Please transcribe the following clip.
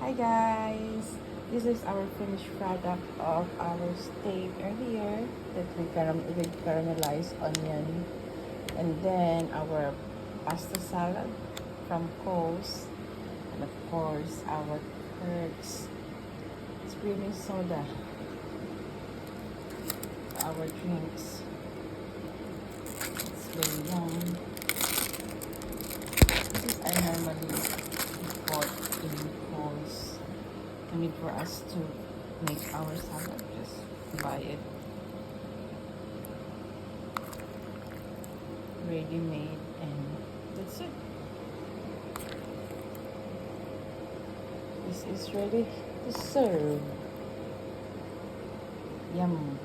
Hi guys! This is our finished product of our steak earlier that we with caramelized onion, and then our pasta salad from Coles, and of course our curds, screaming soda, our drinks. It's very yum. This is I normally bought in Coles. I mean, for us to make our salad, just buy it ready made, and that's it. This is ready to serve. Yum.